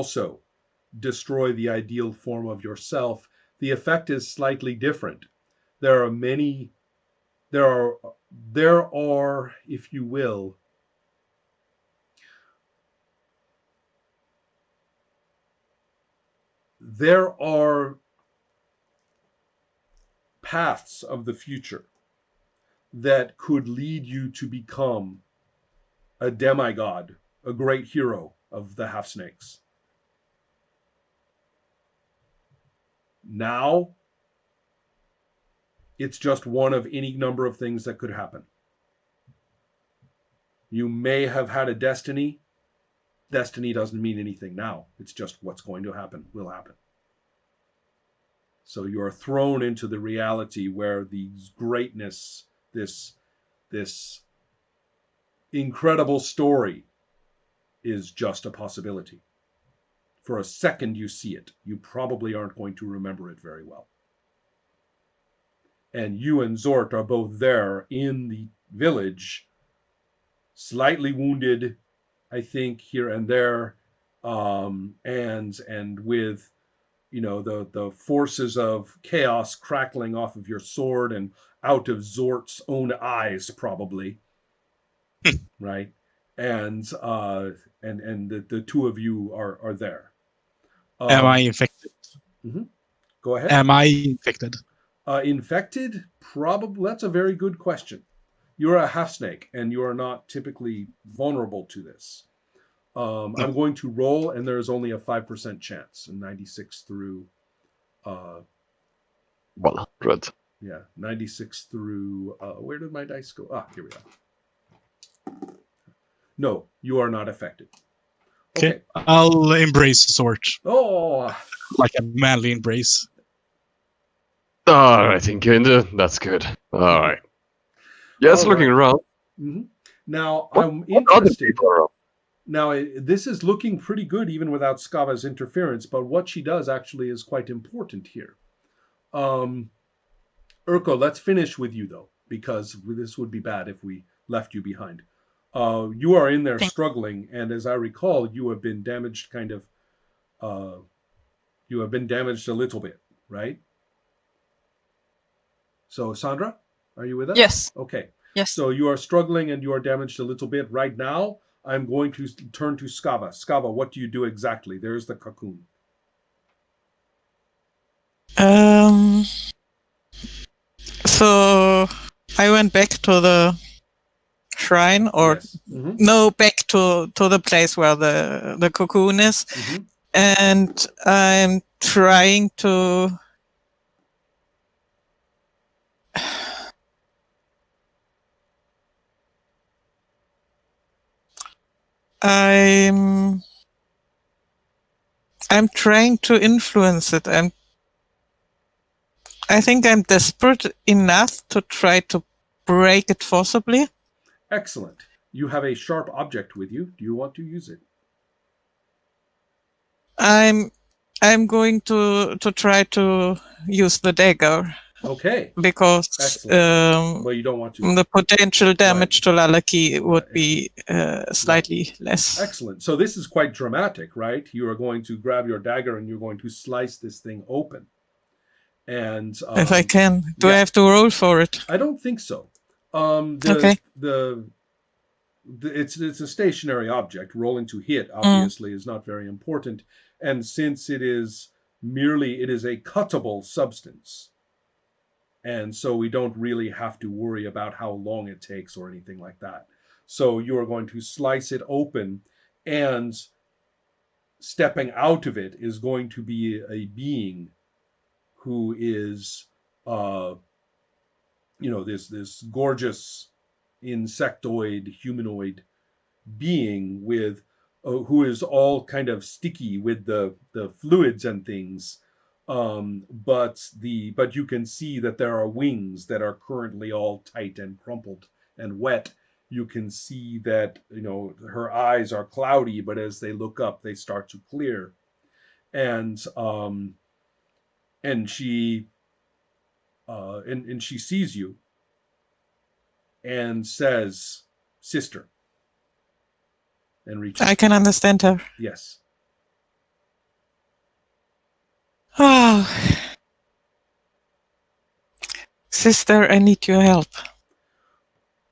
also destroy the ideal form of yourself, the effect is slightly different. There are, if you will, there are paths of the future that could lead you to become a demigod, a great hero of the half snakes. Now, it's just one of any number of things that could happen. You may have had a destiny. Destiny doesn't mean anything now. It's just what's going to happen will happen. So you are thrown into the reality where the greatness, this incredible story, is just a possibility. For a second you see it. You probably aren't going to remember it very well. And you and Zort are both there in the village, slightly wounded, I think, here and there, and with, you know, the forces of chaos crackling off of your sword and out of Zort's own eyes, probably, right? And the two of you are there. Am I infected? Mm-hmm. Go ahead. Am I infected? Infected? Probably. That's a very good question. You're a half snake, and you are not typically vulnerable to this. No. I'm going to roll, and there is only a 5% chance, and 96 through 100. Yeah, 96 through where did my dice go? Here we are. No, you are not affected. Okay. I'll embrace the sword. Oh, like a manly embrace. All right, Inkinder, that's good. All right. Yes, looking around. Mm-hmm. Now, I'm interested. Now, this is looking pretty good even without Skava's interference, but what she does actually is quite important here. Urko, let's finish with you, though, because this would be bad if we left you behind. You are in there struggling, and as I recall, you have been damaged you have been damaged a little bit, right? So, Sandra, are you with us? Yes. Okay. Yes. So you are struggling and you are damaged a little bit. Right now, I'm going to turn to Skava. Skava, what do you do exactly? There's the cocoon. So I went back to the shrine, or yes. Mm-hmm. no, back to the place where the cocoon is, mm-hmm. and I'm trying to I'm trying to influence it. I think I'm desperate enough to try to break it forcibly. Excellent. You have a sharp object with you. Do you want to use it? I'm going to try to use the dagger. Okay. Because well, you don't want to. The potential damage to Lalaki would be slightly less. Excellent. So this is quite dramatic, right? You are going to grab your dagger and you're going to slice this thing open. And if I can, do I have to roll for it? I don't think so. Okay. It's a stationary object. Rolling to hit obviously is not very important, and since it is a cuttable substance, and so we don't really have to worry about how long it takes or anything like that. So you are going to slice it open, and stepping out of it is going to be a being who is this gorgeous insectoid humanoid being with who is all kind of sticky with the fluids and things, but you can see that there are wings that are currently all tight and crumpled and wet. You can see that her eyes are cloudy, but as they look up they start to clear, and she sees you and says, "Sister," and reaches. I can understand her. Yes. Oh, sister, I need your help.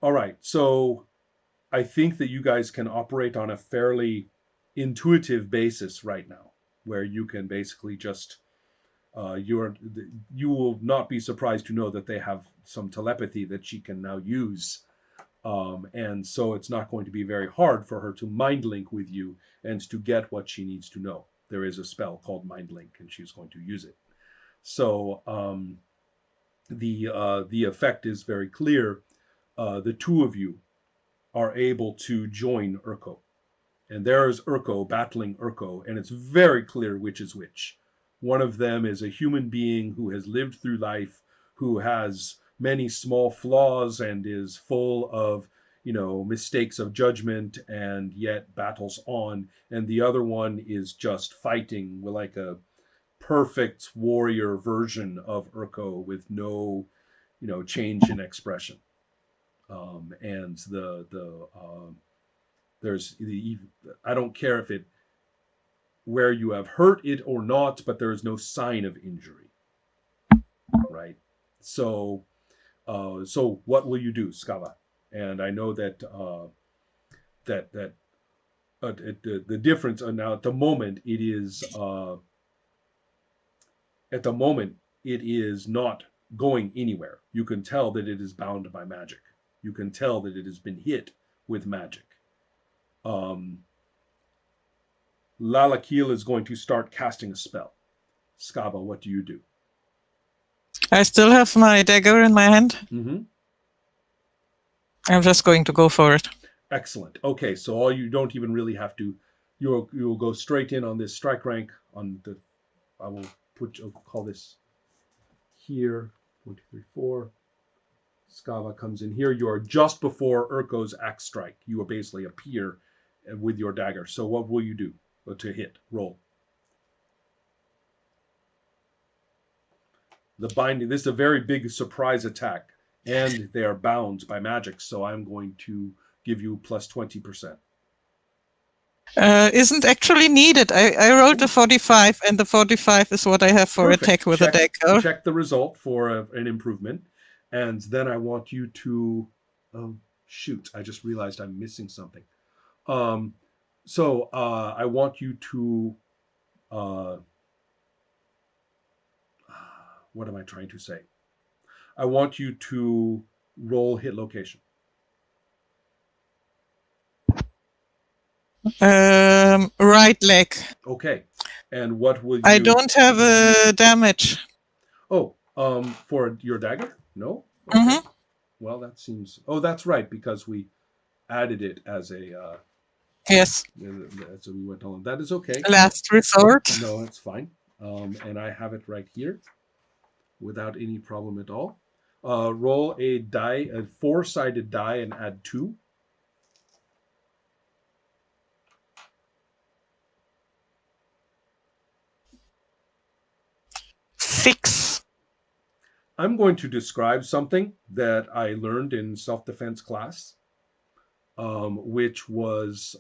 All right, so I think that you guys can operate on a fairly intuitive basis right now, where you can basically just you will not be surprised to know that they have some telepathy that she can now use, and so it's not going to be very hard for her to mind link with you and to get what she needs to know. There is a spell called mind link, and she's going to use it. So the effect is very clear. The two of you are able to join Urko. And there's Urko battling Urko, and it's very clear which is which. One of them is a human being who has lived through life, who has many small flaws and is full of, mistakes of judgment and yet battles on. And the other one is just fighting with like a perfect warrior version of Urko with no, change in expression. And there's I don't care if it where you have hurt it or not, but there is no sign of injury, right? So so what will you do, Skava? And I know that the difference now at the moment it is not going anywhere. You can tell that it is bound by magic. You can tell that it has been hit with magic. Lalakil is going to start casting a spell. Skava, what do you do? I still have my dagger in my hand. Mm-hmm. I'm just going to go for it. Excellent. Okay, so you don't even really have to. You'll go straight in on this strike rank. I will call this here. 1, 2, 3, 4. Skava comes in here. You are just before Urko's axe strike. You will basically appear with your dagger. So what will you do to hit? Roll. The binding. This is a very big surprise attack, and they are bound by magic. So I'm going to give you plus 20%. Isn't actually needed. I rolled a 45, and the 45 is what I have for Perfect. attack with a dagger. Check the result for an improvement, and then I want you to. Shoot! I just realized I'm missing something. So I want you to. What am I trying to say? I want you to roll hit location. Right leg. Okay. And what will you... I don't have a damage. Oh, for your dagger? No? Okay. Mm-hmm. Well, that seems... Oh, that's right, because we added it as a... Yes. So we went on. That is okay. Last resort. No, that's fine. And I have it right here without any problem at all. Roll a die, a 4-sided die, and add 2. Six. I'm going to describe something that I learned in self-defense class, which was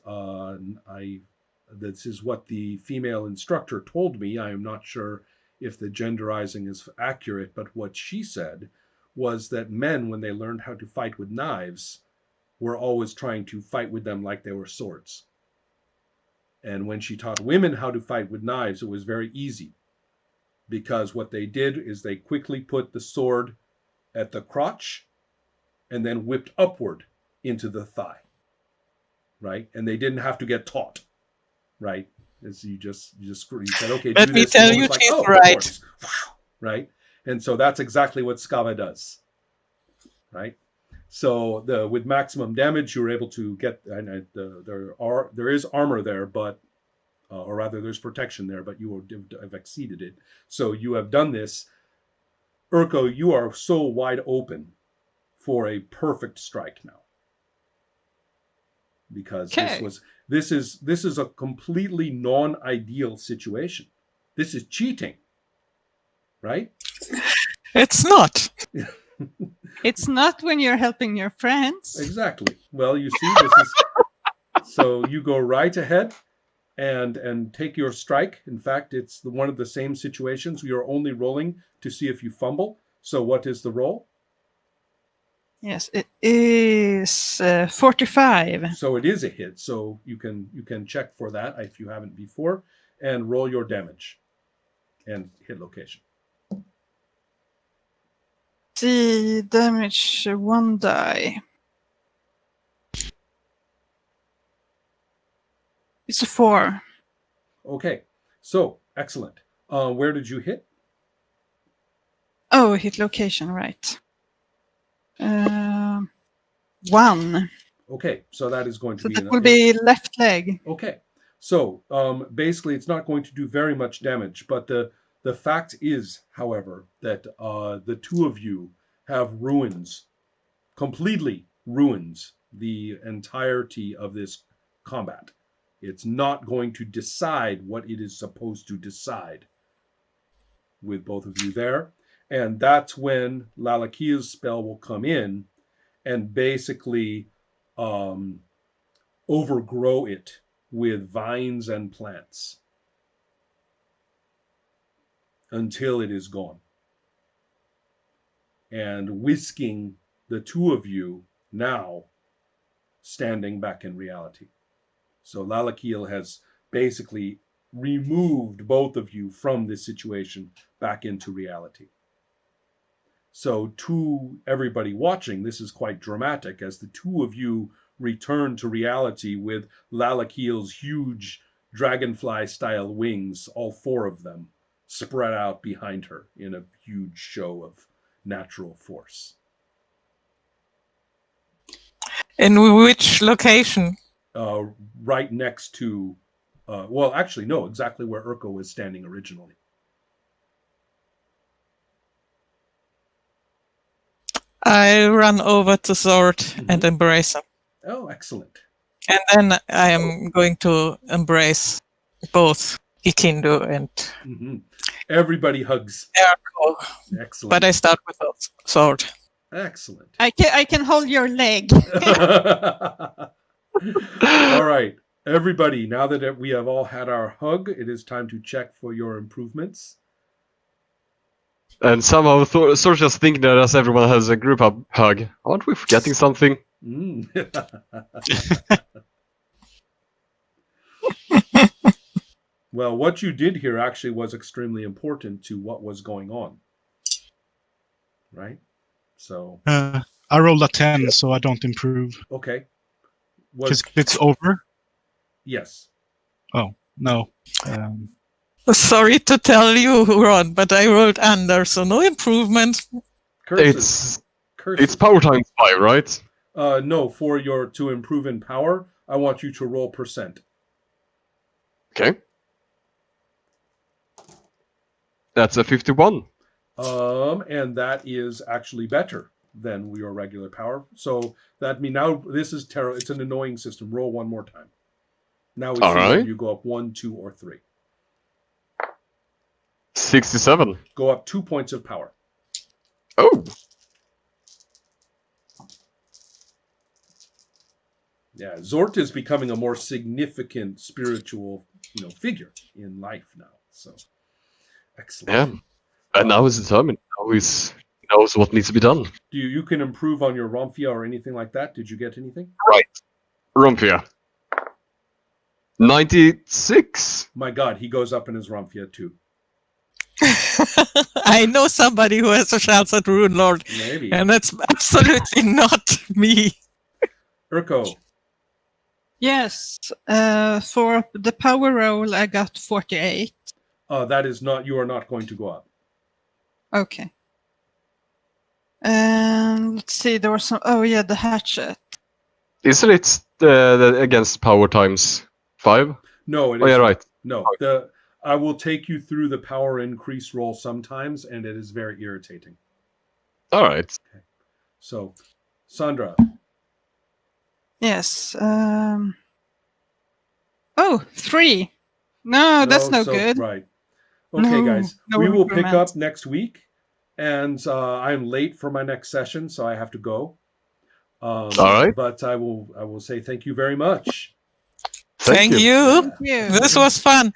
this is what the female instructor told me. I am not sure if the genderizing is accurate, but what she said was that men, when they learned how to fight with knives, were always trying to fight with them like they were swords. And when she taught women how to fight with knives, it was very easy, because what they did is they quickly put the sword at the crotch and then whipped upward into the thigh, right? And they didn't have to get taught, right? As you said, okay, let do me this. tell you, like, she's oh, right. Right? And so that's exactly what Skava does, right? So with maximum damage, you're able to get, and there is armor there, but or rather there's protection there, but you have exceeded it. So you have done this. Urko, you are so wide open for a perfect strike now, because this is a completely non-ideal situation. This is cheating, right? It's not. It's not when you're helping your friends. Exactly. Well, you see, this is so you go right ahead. and take your strike. In fact, it's one of the same situations. You're only rolling to see if you fumble. So what is the roll? Yes, it is 45. So it is a hit. So you can check for that if you haven't before, and roll your damage and hit location. The damage 1 die. It's a 4. Okay, so excellent. Where did you hit? Oh, hit location, right. 1. Okay, so that is going to So be that will be left leg. Okay, so basically it's not going to do very much damage, but the fact is, however, that the two of you have completely ruins the entirety of this combat. It's not going to decide what it is supposed to decide with both of you there. And that's when Lalakia's spell will come in and basically overgrow it with vines and plants until it is gone. And whisking the two of you now standing back in reality. So Lalakiel has basically removed both of you from this situation back into reality. So to everybody watching, this is quite dramatic as the two of you return to reality with Lalakiel's huge dragonfly-style wings, all four of them, spread out behind her in a huge show of natural force. In which location? Right next to, well, actually, no, exactly where Urko was standing originally. I run over to Zord and embrace him. Oh, excellent. And then I am going to embrace both Ikindu and Everybody hugs. Urko. Excellent. But I start with Zord. Excellent. I can hold your leg. All right, everybody, now that we have all had our hug, it is time to check for your improvements. And somehow, sort of just thinking that as everyone has a group hug, aren't we forgetting something? Well, what you did here actually was extremely important to what was going on. Right? So. I rolled a 10, so I don't improve. Okay. Because it's over? Yes. Oh, no. Sorry to tell you, Ron, but I rolled under, so no improvement. Curses. It's power times 5, right? No, for your to improve in power, I want you to roll %. Okay. That's a 51. And that is actually better than your regular power. So that means now this is terrible. It's an annoying system. Roll one more time. Now we see whether you go up 1, 2, or 3. 67. Go up 2 points of power. Oh. Yeah, Zort is becoming a more significant spiritual, figure in life now. So excellent. Yeah. And now he's determined. Now he knows what needs to be done. You can improve on your Romphia or anything like that? Did you get anything? Right. Romphia. 96. My God, he goes up in his Romphia too. I know somebody who has a chance at Rune Lord. Maybe. And that's absolutely not me. Urko. Yes. For the power roll, I got 48. That is not, you are not going to go up. Okay. And let's see, there was some, the hatchet. Isn't it the against power times 5? No, it is. Oh, yeah, right. No, I will take you through the power increase roll sometimes, and it is very irritating. All right. Okay. So, Sandra. Yes. 3. No, that's no good. Right. Okay, guys. No we will pick improvement. up next week, and I'm late for my next session, so I have to go. All right. But I will say thank you very much. Thank you. Thank you. This was fun.